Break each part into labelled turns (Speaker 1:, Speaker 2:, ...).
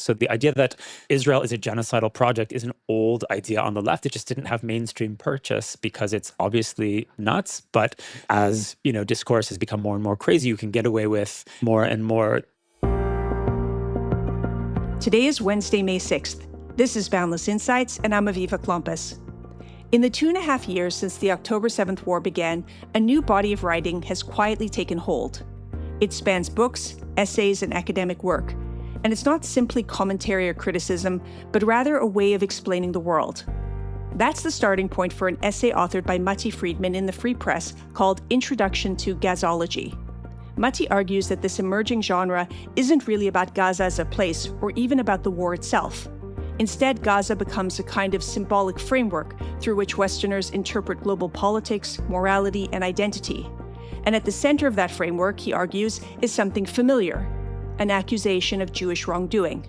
Speaker 1: So the idea that Israel is a genocidal project is an old idea on the left. It just didn't have mainstream purchase because it's obviously nuts. But as, discourse has become more and more crazy, you can get away with more and more.
Speaker 2: Today is Wednesday, May 6th. This is Boundless Insights, and I'm Aviva Klompas. In the 2.5 years since the October 7th war began, a new body of writing has quietly taken hold. It spans books, essays, and academic work. And it's not simply commentary or criticism, but rather a way of explaining the world. That's the starting point for an essay authored by Matti Friedman in the Free Press called Introduction to Gazology. Matti argues that this emerging genre isn't really about Gaza as a place or even about the war itself. Instead, Gaza becomes a kind of symbolic framework through which Westerners interpret global politics, morality, and identity. And at the center of that framework, he argues, is something familiar, an accusation of Jewish wrongdoing.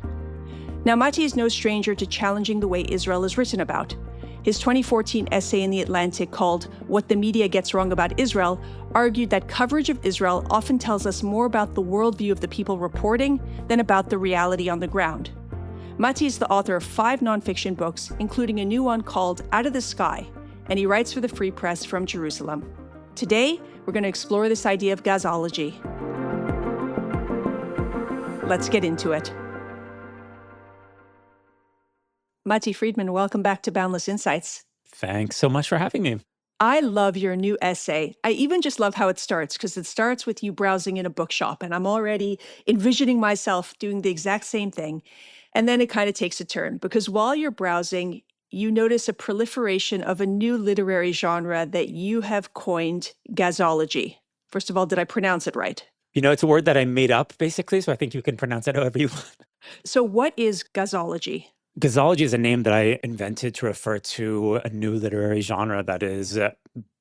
Speaker 2: Now, Matti is no stranger to challenging the way Israel is written about. His 2014 essay in The Atlantic called What the Media Gets Wrong About Israel argued that coverage of Israel often tells us more about the worldview of the people reporting than about the reality on the ground. Matti is the author of 5 nonfiction books, including a new one called Out of the Sky, and he writes for the Free Press from Jerusalem. Today, we're going to explore this idea of Gazology. Let's get into it. Matti Friedman, welcome back to Boundless Insights.
Speaker 1: Thanks so much for having me.
Speaker 2: I love your new essay. I even just love how it starts, because it starts with you browsing in a bookshop, and I'm already envisioning myself doing the exact same thing. And then it kind of takes a turn, because while you're browsing, you notice a proliferation of a new literary genre that you have coined Gazology. First of all, did I pronounce it right?
Speaker 1: It's a word that I made up, basically, so I think you can pronounce it however you want.
Speaker 2: So what is Gazology?
Speaker 1: Gazology is a name that I invented to refer to a new literary genre that is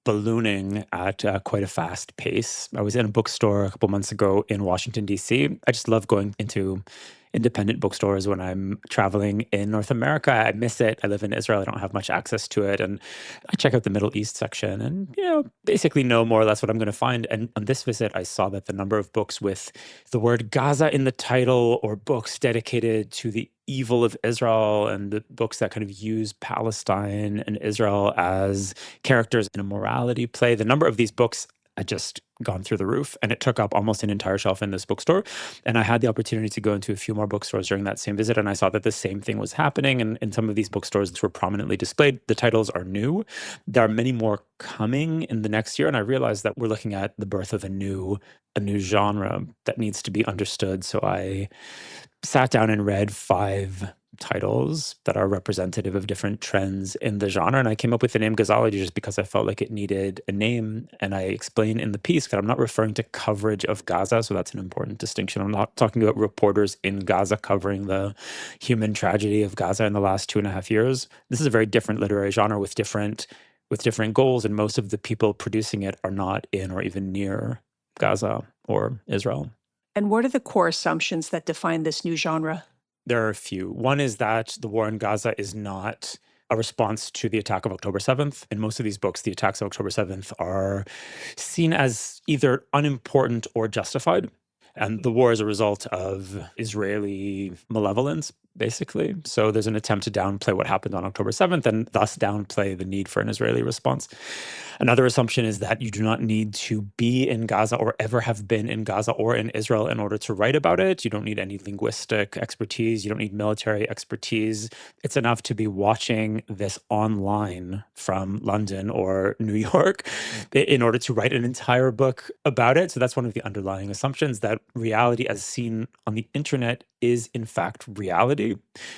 Speaker 1: ballooning at quite a fast pace. I was in a bookstore a couple months ago in Washington, D.C. I just love going into independent bookstores when I'm traveling in North America. I miss it. I live in Israel. I don't have much access to it. And I check out the Middle East section and, basically know more or less what I'm going to find. And on this visit, I saw that the number of books with the word Gaza in the title, or books dedicated to the evil of Israel, and the books that kind of use Palestine and Israel as characters in a morality play, the number of these books had just gone through the roof, and it took up almost an entire shelf in this bookstore. And I had the opportunity to go into a few more bookstores during that same visit, and I saw that the same thing was happening. And in some of these bookstores were prominently displayed. The titles are new. There are many more coming in the next year, and I realized that we're looking at the birth of a new genre that needs to be understood. So I sat down and read 5 titles that are representative of different trends in the genre. And I came up with the name Gazology just because I felt like it needed a name. And I explain in the piece that I'm not referring to coverage of Gaza. So that's an important distinction. I'm not talking about reporters in Gaza covering the human tragedy of Gaza in the last 2.5 years. This is a very different literary genre with different goals. And most of the people producing it are not in or even near Gaza or Israel.
Speaker 2: And what are the core assumptions that define this new genre?
Speaker 1: There are a few. One is that the war in Gaza is not a response to the attack of October 7th. In most of these books, the attacks of October 7th are seen as either unimportant or justified. And the war is a result of Israeli malevolence, basically. So there's an attempt to downplay what happened on October 7th and thus downplay the need for an Israeli response. Another assumption is that you do not need to be in Gaza or ever have been in Gaza or in Israel in order to write about it. You don't need any linguistic expertise. You don't need military expertise. It's enough to be watching this online from London or New York in order to write an entire book about it. So that's one of the underlying assumptions, that reality as seen on the internet is in fact reality,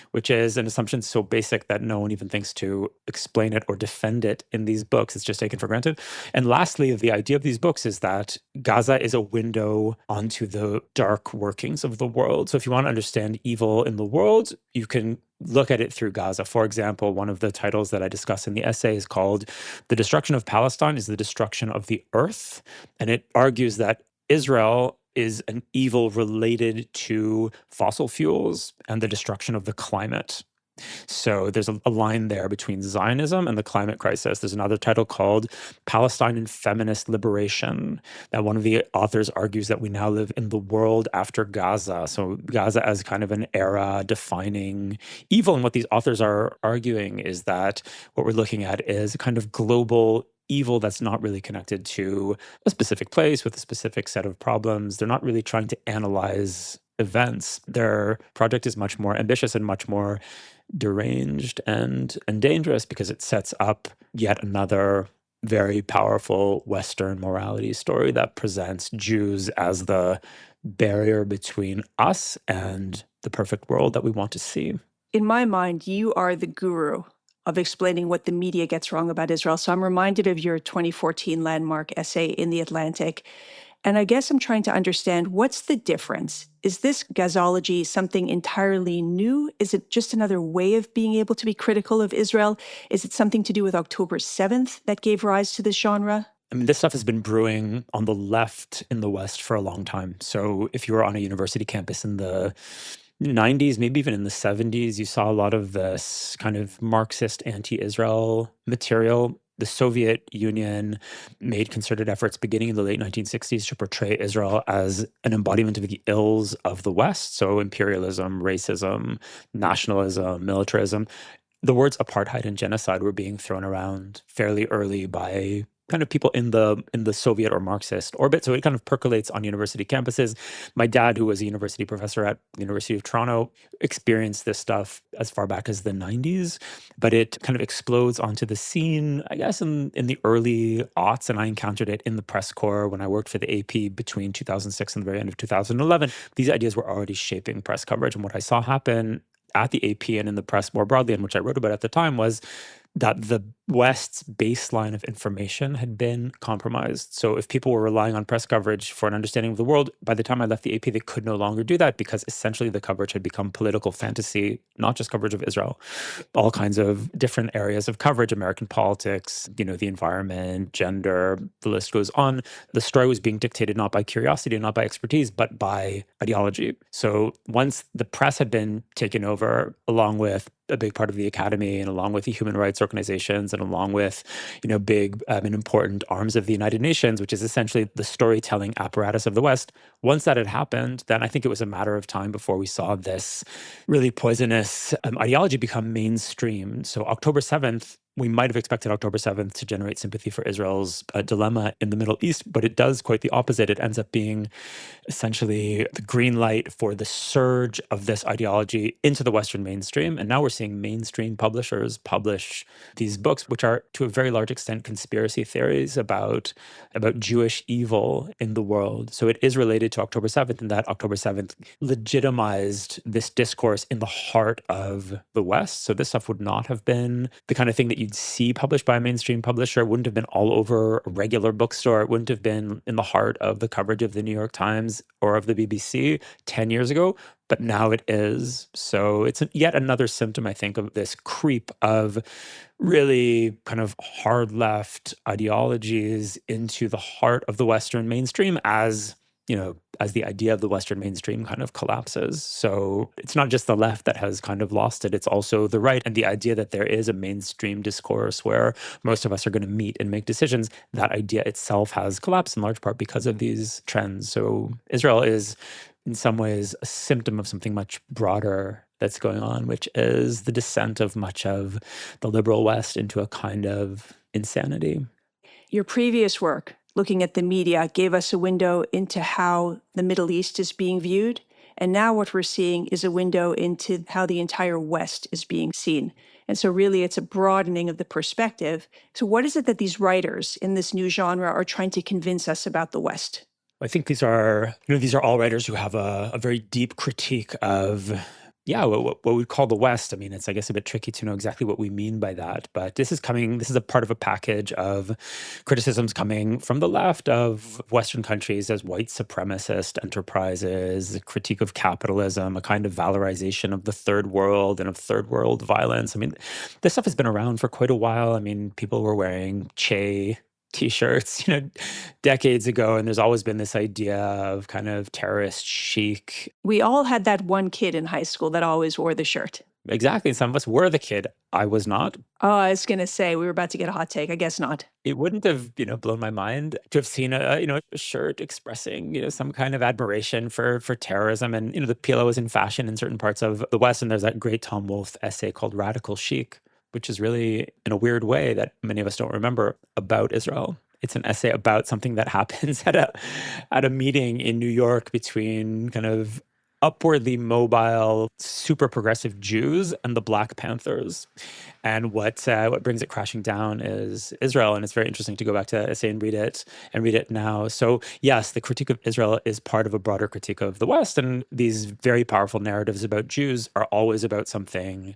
Speaker 1: which is an assumption so basic that no one even thinks to explain it or defend it in these books. It's just taken for granted. And lastly, the idea of these books is that Gaza is a window onto the dark workings of the world. So if you want to understand evil in the world, you can look at it through Gaza. For example, one of the titles that I discuss in the essay is called The Destruction of Palestine is the Destruction of the Earth. And it argues that Israel is an evil related to fossil fuels and the destruction of the climate. So there's a line there between Zionism and the climate crisis. There's another title called Palestine and Feminist Liberation, that one of the authors argues that we now live in the world after Gaza. So Gaza as kind of an era defining evil. And what these authors are arguing is that what we're looking at is a kind of global evil that's not really connected to a specific place with a specific set of problems. They're not really trying to analyze events. Their project is much more ambitious and much more deranged and dangerous because it sets up yet another very powerful Western morality story that presents Jews as the barrier between us and the perfect world that we want to see.
Speaker 2: In my mind, you are the guru of explaining what the media gets wrong about Israel. So I'm reminded of your 2014 landmark essay in The Atlantic. And I guess I'm trying to understand, what's the difference? Is this Gazology something entirely new? Is it just another way of being able to be critical of Israel? Is it something to do with October 7th that gave rise to this genre?
Speaker 1: I mean, this stuff has been brewing on the left in the West for a long time. So if you were on a university campus in the 90s, maybe even in the 70s, you saw a lot of this kind of Marxist anti-Israel material. The Soviet Union made concerted efforts beginning in the late 1960s to portray Israel as an embodiment of the ills of the West. So imperialism, racism, nationalism, militarism. The words apartheid and genocide were being thrown around fairly early by kind of people in the Soviet or Marxist orbit. So it kind of percolates on university campuses. My dad, who was a university professor at the University of Toronto, experienced this stuff as far back as the 90s, but it kind of explodes onto the scene, I guess, in the early aughts. And I encountered it in the press corps when I worked for the AP between 2006 and the very end of 2011. These ideas were already shaping press coverage. And what I saw happen at the AP and in the press more broadly, and which I wrote about at the time, was that the West's baseline of information had been compromised. So if people were relying on press coverage for an understanding of the world, by the time I left the AP, they could no longer do that because essentially the coverage had become political fantasy, not just coverage of Israel, all kinds of different areas of coverage, American politics, the environment, gender, the list goes on. The story was being dictated not by curiosity, not by expertise, but by ideology. So once the press had been taken over, along with a big part of the academy and along with the human rights organizations and along with, big and important arms of the United Nations, which is essentially the storytelling apparatus of the West. Once that had happened, then I think it was a matter of time before we saw this really poisonous ideology become mainstream. So October 7th, we might have expected October 7th to generate sympathy for Israel's dilemma in the Middle East, but it does quite the opposite. It ends up being essentially the green light for the surge of this ideology into the Western mainstream. And now we're seeing mainstream publishers publish these books, which are to a very large extent conspiracy theories about Jewish evil in the world. So it is related to October 7th, in that October 7th legitimized this discourse in the heart of the West. So this stuff would not have been the kind of thing that you'd see published by a mainstream publisher. It wouldn't have been all over a regular bookstore. It wouldn't have been in the heart of the coverage of the New York Times or of the BBC 10 years ago, but now it is. So it's yet another symptom, I think, of this creep of really kind of hard left ideologies into the heart of the Western mainstream as the idea of the Western mainstream kind of collapses. So it's not just the left that has kind of lost it, it's also the right. And the idea that there is a mainstream discourse where most of us are going to meet and make decisions, that idea itself has collapsed in large part because of these trends. So Israel is in some ways a symptom of something much broader that's going on, which is the descent of much of the liberal West into a kind of insanity.
Speaker 2: Your previous work, looking at the media, gave us a window into how the Middle East is being viewed. And now what we're seeing is a window into how the entire West is being seen. And so really it's a broadening of the perspective. So what is it that these writers in this new genre are trying to convince us about the West?
Speaker 1: I think these are all writers who have a very deep critique of what we call the West. I mean, it's, I guess, a bit tricky to know exactly what we mean by that. But this is a part of a package of criticisms coming from the left of Western countries as white supremacist enterprises, a critique of capitalism, a kind of valorization of the third world and of third world violence. I mean, this stuff has been around for quite a while. I mean, people were wearing Che T-shirts, decades ago, and there's always been this idea of kind of terrorist chic.
Speaker 2: We all had that one kid in high school that always wore the shirt.
Speaker 1: Exactly. Some of us were the kid. I was not.
Speaker 2: Oh, I was going to say, we were about to get a hot take. I guess not.
Speaker 1: It wouldn't have, blown my mind to have seen a shirt expressing, some kind of admiration for terrorism. And, the PLO is in fashion in certain parts of the West. And there's that great Tom Wolfe essay called Radical Chic, which is really, in a weird way that many of us don't remember, about Israel. It's an essay about something that happens at a meeting in New York between kind of upwardly mobile, super progressive Jews and the Black Panthers. And what brings it crashing down is Israel. And it's very interesting to go back to that essay and read it now. So yes, the critique of Israel is part of a broader critique of the West. And these very powerful narratives about Jews are always about something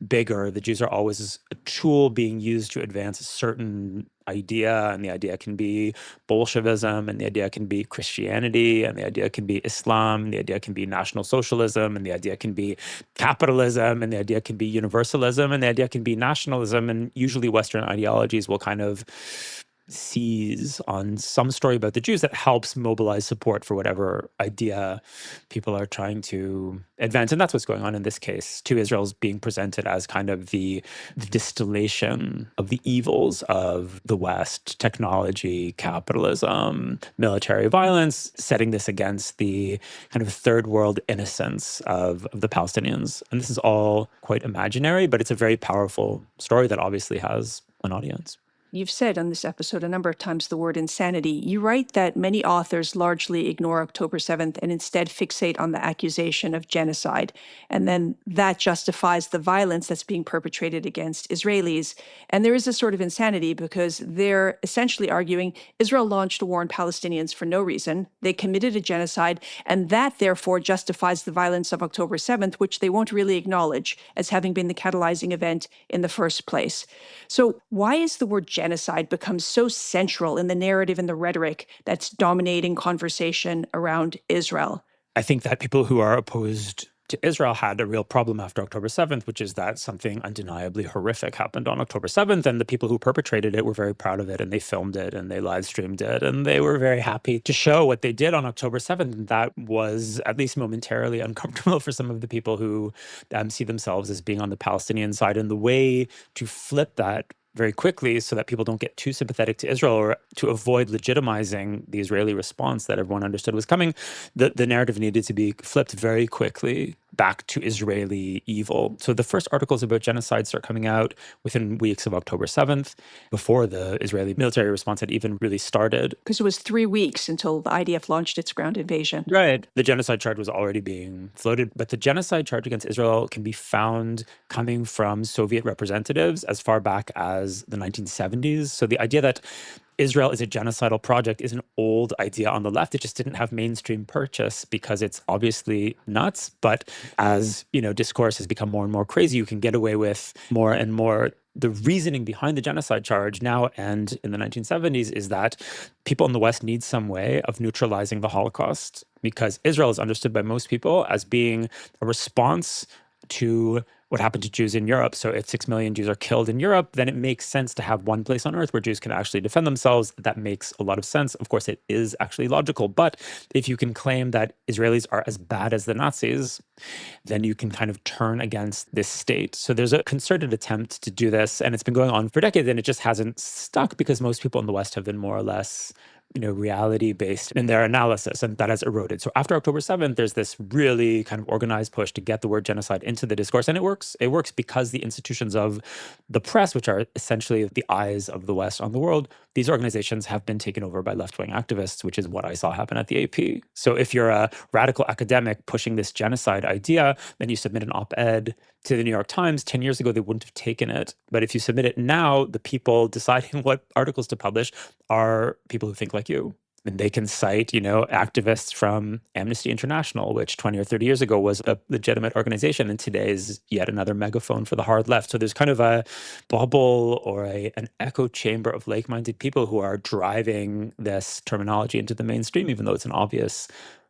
Speaker 1: bigger. The Jews are always a tool being used to advance a certain idea, and the idea can be Bolshevism, and the idea can be Christianity, and the idea can be Islam, and the idea can be National Socialism, and the idea can be capitalism, and the idea can be universalism, and the idea can be nationalism. And usually Western ideologies will kind of seize on some story about the Jews that helps mobilize support for whatever idea people are trying to advance. And that's what's going on in this case, too. Israel's being presented as kind of the distillation of the evils of the West: technology, capitalism, military violence, setting this against the kind of third world innocence of the Palestinians. And this is all quite imaginary, but it's a very powerful story that obviously has an audience.
Speaker 2: You've said on this episode a number of times the word insanity. You write that many authors largely ignore October 7th and instead fixate on the accusation of genocide. And then that justifies the violence that's being perpetrated against Israelis. And there is a sort of insanity because they're essentially arguing Israel launched a war on Palestinians for no reason. They committed a genocide, and that therefore justifies the violence of October 7th, which they won't really acknowledge as having been the catalyzing event in the first place. So why is the word genocide becomes so central in the narrative and the rhetoric that's dominating conversation around Israel?
Speaker 1: I think that people who are opposed to Israel had a real problem after October 7th, which is that something undeniably horrific happened on October 7th. And the people who perpetrated it were very proud of it, and they filmed it and they live streamed it. And they were very happy to show what they did on October 7th. And that was at least momentarily uncomfortable for some of the people who see themselves as being on the Palestinian side. And the way to flip that very quickly so that people don't get too sympathetic to Israel, or to avoid legitimizing the Israeli response that everyone understood was coming, the narrative needed to be flipped very quickly back to Israeli evil. So the first articles about genocide start coming out within weeks of October 7th, before the Israeli military response had even really started.
Speaker 2: Because it was 3 weeks until the IDF launched its ground invasion.
Speaker 1: Right. The genocide charge was already being floated, but the genocide charge against Israel can be found coming from Soviet representatives as far back as the 1970s. So the idea that Israel is a genocidal project is an old idea on the left. It just didn't have mainstream purchase because it's obviously nuts. But as, discourse has become more and more crazy, you can get away with more and more. The reasoning behind the genocide charge now and in the 1970s is that people in the West need some way of neutralizing the Holocaust, because Israel is understood by most people as being a response to what happened to Jews in Europe. So if 6 million Jews are killed in Europe, then it makes sense to have one place on earth where Jews can actually defend themselves. That makes a lot of sense. Of course, it is actually logical. But if you can claim that Israelis are as bad as the Nazis, then you can kind of turn against this state. So there's a concerted attempt to do this, and it's been going on for decades, and it just hasn't stuck because most people in the West have been more or less reality-based in their analysis, and that has eroded. So after October 7th, there's this really kind of organized push to get the word genocide into the discourse, and it works. It works because the institutions of the press, which are essentially the eyes of the West on the world, these organizations have been taken over by left-wing activists, which is what I saw happen at the AP. So if you're a radical academic pushing this genocide idea, then you submit an op-ed to the New York Times. 10 years ago, they wouldn't have taken it. But if you submit it now, the people deciding what articles to publish are people who think like you. And they can cite, activists from Amnesty International, which 20 or 30 years ago was a legitimate organization, and today is yet another megaphone for the hard left. So there's kind of a bubble or an echo chamber of like-minded people who are driving this terminology into the mainstream, even though it's an obvious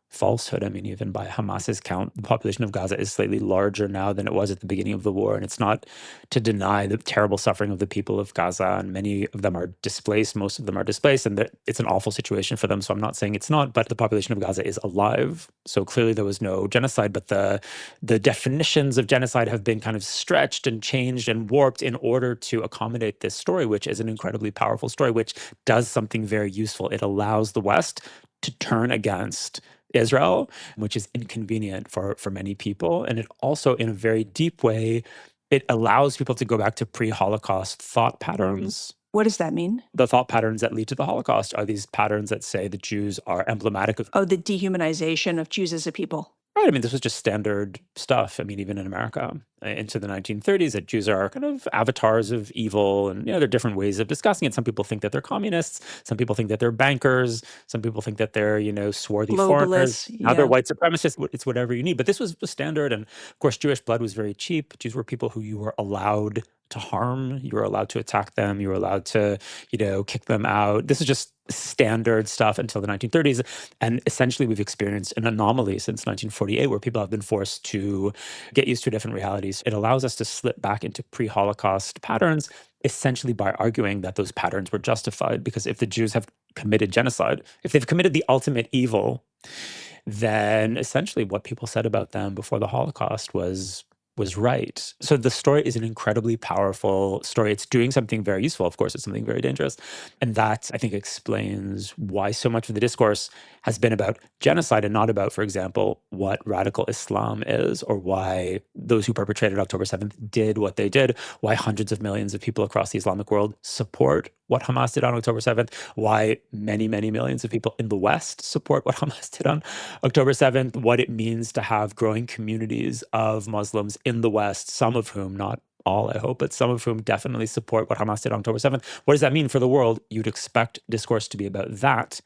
Speaker 1: falsehood. I mean, even by Hamas's count, the population of Gaza is slightly larger now than it was at the beginning of the war. And it's not to deny the terrible suffering of the people of Gaza. And many of them are displaced. Most of them are displaced. And it's an awful situation for them. So I'm not saying it's not, but the population of Gaza is alive. So clearly there was no genocide. But the definitions of genocide have been kind of stretched and changed and warped in order to accommodate this story, which is an incredibly powerful story, which does something very useful. It allows the West to turn against Israel, which is inconvenient for many people. And it also, in a very deep way, it allows people to go back to pre-Holocaust thought patterns.
Speaker 2: What does that mean?
Speaker 1: The thought patterns that lead to the Holocaust are these patterns that say the Jews are emblematic of...
Speaker 2: Oh, the dehumanization of Jews as a people.
Speaker 1: Right. I mean, this was just standard stuff. I mean, even in America into the 1930s, that Jews are kind of avatars of evil. And, there are different ways of discussing it. Some people think that they're communists. Some people think that they're bankers. Some people think that they're, swarthy foreigners. Now they're white supremacists. It's whatever you need. But this was the standard. And of course, Jewish blood was very cheap. Jews were people who you were allowed to harm. You were allowed to attack them. You were allowed to, kick them out. This is just standard stuff until the 1930s. And essentially, we've experienced an anomaly since 1948 where people have been forced to get used to different realities. It allows us to slip back into pre-Holocaust patterns, essentially by arguing that those patterns were justified. Because if the Jews have committed genocide, if they've committed the ultimate evil, then essentially what people said about them before the Holocaust was right. So the story is an incredibly powerful story. It's doing something very useful. Of course, it's something very dangerous. And that, I think, explains why so much of the discourse has been about genocide and not about, for example, what radical Islam is, or why those who perpetrated October 7th did what they did, why hundreds of millions of people across the Islamic world support what Hamas did on October 7th, why many, many millions of people in the West support what Hamas did on October 7th, what it means to have growing communities of Muslims in the West, some of whom, not all, I hope, but some of whom definitely support what Hamas did on October 7th. What does that mean for the world? You'd expect discourse to be about that,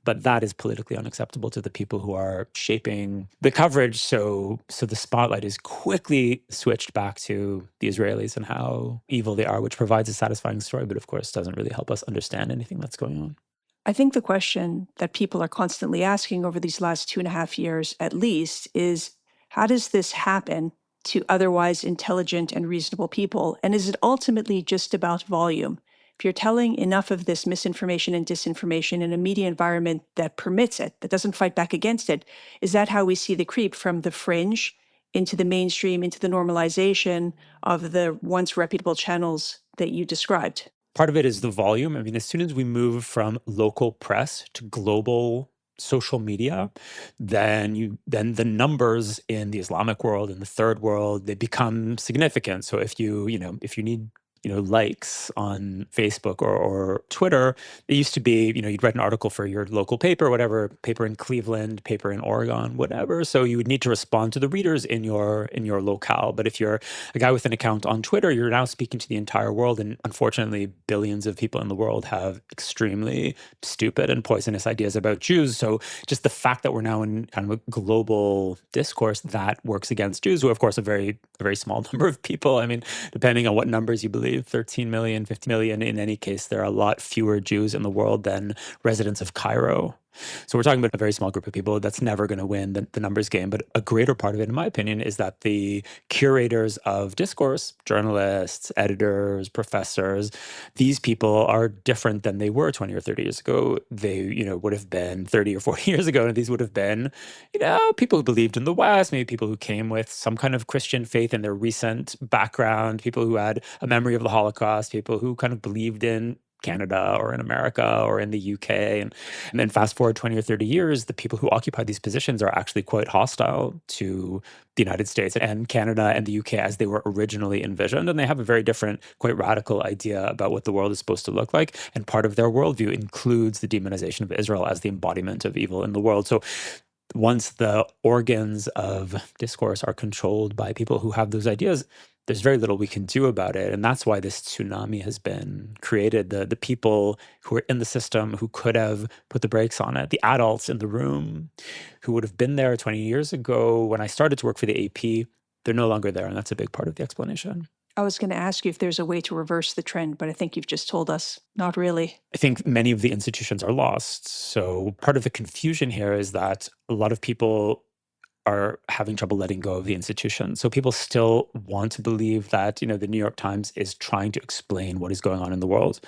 Speaker 1: but that is politically unacceptable to the people who are shaping the coverage. So the spotlight is quickly switched back to the Israelis and how evil they are, which provides a satisfying story, but of course doesn't really help us understand anything that's going on.
Speaker 2: I think the question that people are constantly asking over these last 2.5 years, at least, is how does this happen to otherwise intelligent and reasonable people? And is it ultimately just about volume? If you're telling enough of this misinformation and disinformation in a media environment that permits it, that doesn't fight back against it, is that how we see the creep from the fringe into the mainstream, into the normalization of the once reputable channels that you described?
Speaker 1: Part of it is the volume. I mean, as soon as we move from local press to global social media, then the numbers in the Islamic world and the third world, they become significant. So if you need likes on Facebook or Twitter, it used to be, you'd write an article for your local paper, whatever, paper in Cleveland, paper in Oregon, whatever. So you would need to respond to the readers in your locale. But if you're a guy with an account on Twitter, you're now speaking to the entire world. And unfortunately, billions of people in the world have extremely stupid and poisonous ideas about Jews. So just the fact that we're now in kind of a global discourse that works against Jews, who of course a very small number of people. I mean, depending on what numbers you believe, 13 million, 50 million. In any case, there are a lot fewer Jews in the world than residents of Cairo. So we're talking about a very small group of people. That's never going to win the numbers game. But a greater part of it, in my opinion, is that the curators of discourse, journalists, editors, professors, these people are different than they were 20 or 30 years ago. They, would have been 30 or 40 years ago. And these would have been, people who believed in the West, maybe people who came with some kind of Christian faith in their recent background, people who had a memory of the Holocaust, people who kind of believed in Canada or in America or in the UK. And then fast forward 20 or 30 years, the people who occupy these positions are actually quite hostile to the United States and Canada and the UK as they were originally envisioned. And they have a very different, quite radical idea about what the world is supposed to look like. And part of their worldview includes the demonization of Israel as the embodiment of evil in the world. So once the organs of discourse are controlled by people who have those ideas, there's very little we can do about it. And that's why this tsunami has been created. The people who are in the system who could have put the brakes on it, the adults in the room who would have been there 20 years ago when I started to work for the AP, they're no longer there. And that's a big part of the explanation.
Speaker 2: I was going to ask you if there's a way to reverse the trend, but I think you've just told us not really.
Speaker 1: I think many of the institutions are lost. So part of the confusion here is that a lot of people are having trouble letting go of the institution. So people still want to believe that, the New York Times is trying to explain what is going on in the world.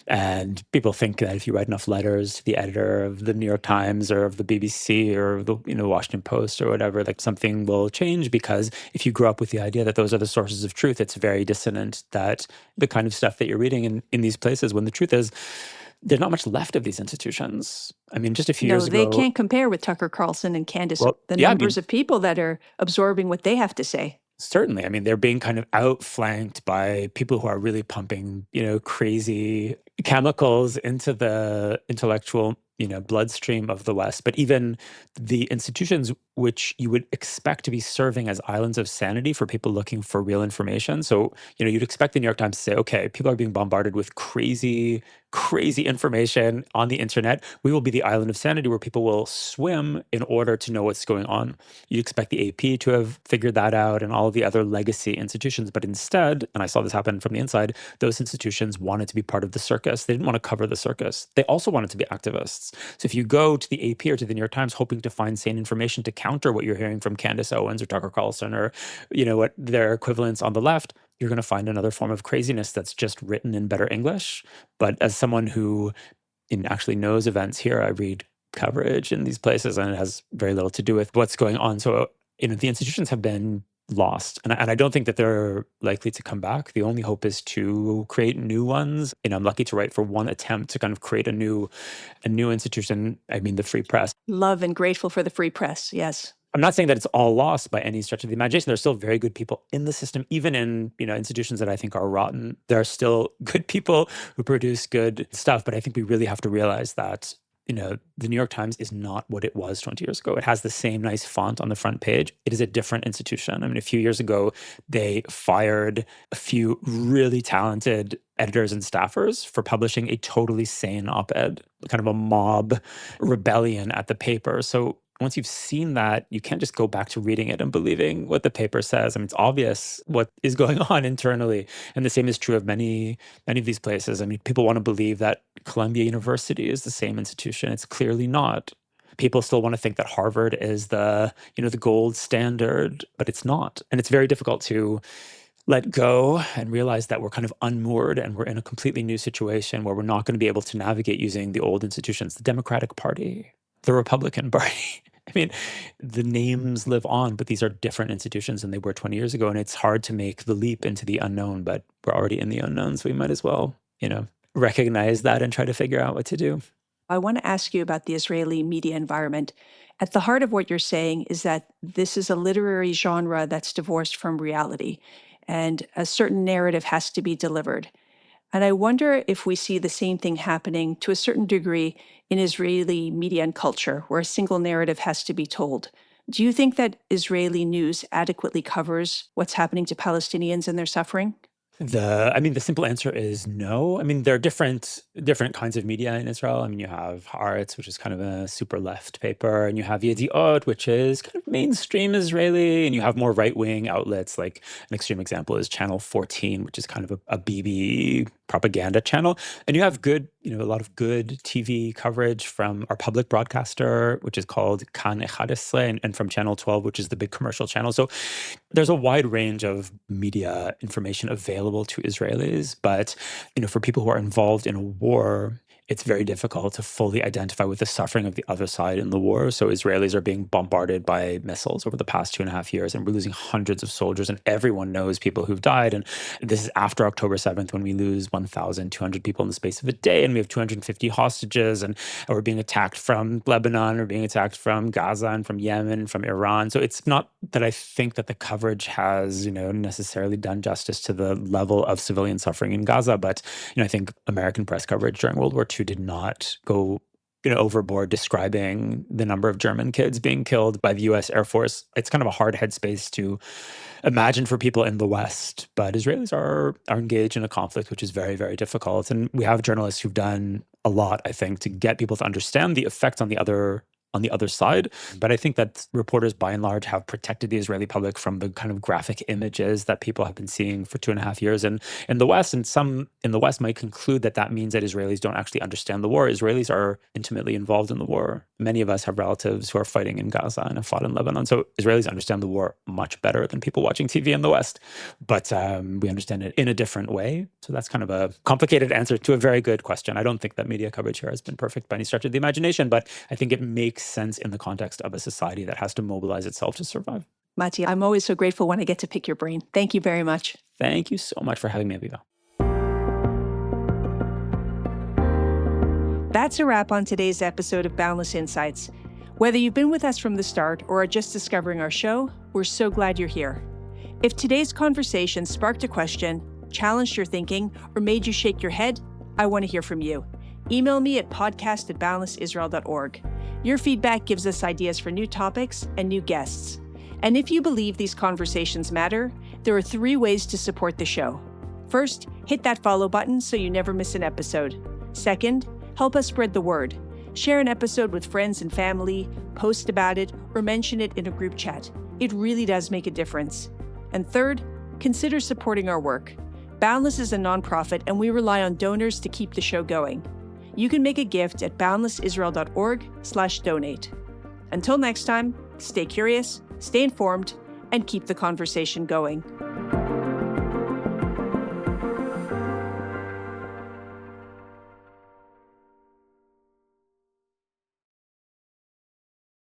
Speaker 1: And people think that if you write enough letters to the editor of the New York Times or of the BBC or the, Washington Post or whatever, like something will change, because if you grew up with the idea that those are the sources of truth, it's very dissonant that the kind of stuff that you're reading in these places, when the truth is there's not much left of these institutions. I mean, just a few years
Speaker 2: No, they
Speaker 1: ago.
Speaker 2: can't compare with Tucker Carlson and Candace,
Speaker 1: Well,
Speaker 2: the
Speaker 1: yeah, I
Speaker 2: numbers
Speaker 1: mean,
Speaker 2: of people that are absorbing what they have to say.
Speaker 1: certainly. I mean, they're being kind of outflanked by people who are really pumping, crazy chemicals into the intellectual, bloodstream of the West. But even the institutions which you would expect to be serving as islands of sanity for people looking for real information. So, you'd expect the New York Times to say, okay, people are being bombarded with crazy, crazy information on the internet. We will be the island of sanity where people will swim in order to know what's going on. You'd expect the AP to have figured that out and all of the other legacy institutions. But instead, and I saw this happen from the inside, those institutions wanted to be part of the circus. They didn't want to cover the circus. They also wanted to be activists. So if you go to the AP or to the New York Times hoping to find sane information to counter what you're hearing from Candace Owens or Tucker Carlson or, what their equivalents on the left, you're going to find another form of craziness that's just written in better English. But as someone who actually knows events here, I read coverage in these places, and it has very little to do with what's going on. So, the institutions have been lost. And I don't think that they're likely to come back. The only hope is to create new ones. I'm lucky to write for one attempt to kind of create a new institution. I mean, the free press.
Speaker 2: Love and grateful for the free press, yes.
Speaker 1: I'm not saying that it's all lost by any stretch of the imagination. There's still very good people in the system, even in, institutions that I think are rotten. There are still good people who produce good stuff. But I think we really have to realize that, the New York Times is not what it was 20 years ago. It has the same nice font on the front page. It is a different institution. I mean, a few years ago, they fired a few really talented editors and staffers for publishing a totally sane op-ed, kind of a mob rebellion at the paper. So once you've seen that, you can't just go back to reading it and believing what the paper says. I mean, it's obvious what is going on internally. And the same is true of many of these places. I mean, people want to believe that Columbia University is the same institution. It's clearly not. People still want to think that Harvard is the gold standard, but it's not. And it's very difficult to let go and realize that we're kind of unmoored and we're in a completely new situation where we're not going to be able to navigate using the old institutions, the Democratic Party, the Republican Party. I mean, the names live on, but these are different institutions than they were 20 years ago. And it's hard to make the leap into the unknown, but we're already in the unknown. So we might as well, recognize that and try to figure out what to do.
Speaker 2: I want to ask you about the Israeli media environment. At the heart of what you're saying is that this is a literary genre that's divorced from reality, and a certain narrative has to be delivered. And I wonder if we see the same thing happening to a certain degree in Israeli media and culture, where a single narrative has to be told. Do you think that Israeli news adequately covers what's happening to Palestinians and their suffering?
Speaker 1: The simple answer is no. I mean, there are different kinds of media in Israel. I mean, you have Haaretz, which is kind of a super left paper, and you have Yediot, which is kind of mainstream Israeli, and you have more right-wing outlets. Like an extreme example is Channel 14, which is kind of a Bibi propaganda channel. And you have a lot of good TV coverage from our public broadcaster, which is called Kan 11, and from Channel 12, which is the big commercial channel. So there's a wide range of media information available to Israelis. But, for people who are involved in a war, it's very difficult to fully identify with the suffering of the other side in the war. So Israelis are being bombarded by missiles over the past 2.5 years, and we're losing hundreds of soldiers, and everyone knows people who've died. And this is after October 7th, when we lose 1,200 people in the space of a day, and we have 250 hostages, and we're being attacked from Lebanon, we're being attacked from Gaza and from Yemen, from Iran. So it's not that I think that the coverage has, necessarily done justice to the level of civilian suffering in Gaza, but, I think American press coverage during World War II did not go overboard describing the number of German kids being killed by the US Air Force. It's kind of a hard headspace to imagine for people in the West. But Israelis are engaged in a conflict which is very, very difficult. And we have journalists who've done a lot, I think, to get people to understand the effects on the other on the other side. But I think that reporters, by and large, have protected the Israeli public from the kind of graphic images that people have been seeing for 2.5 years in the West. And some in the West might conclude that that means that Israelis don't actually understand the war. Israelis are intimately involved in the war. Many of us have relatives who are fighting in Gaza and have fought in Lebanon. So Israelis understand the war much better than people watching TV in the West. But we understand it in a different way. So that's kind of a complicated answer to a very good question. I don't think that media coverage here has been perfect by any stretch of the imagination, but I think it makes sense in the context of a society that has to mobilize itself to survive.
Speaker 2: Matti, I'm always so grateful when I get to pick your brain. Thank you very much.
Speaker 1: Thank you so much for having me, Aviva.
Speaker 2: That's a wrap on today's episode of Boundless Insights. Whether you've been with us from the start or are just discovering our show, we're so glad you're here. If today's conversation sparked a question, challenged your thinking, or made you shake your head, I want to hear from you. Email me at podcast@boundlessisrael.org. Your feedback gives us ideas for new topics and new guests. And if you believe these conversations matter, there are 3 ways to support the show. First, hit that follow button so you never miss an episode. Second, help us spread the word. Share an episode with friends and family, post about it, or mention it in a group chat. It really does make a difference. And third, consider supporting our work. Boundless is a nonprofit, and we rely on donors to keep the show going. You can make a gift at boundlessisrael.org/donate. Until next time, stay curious, stay informed, and keep the conversation going.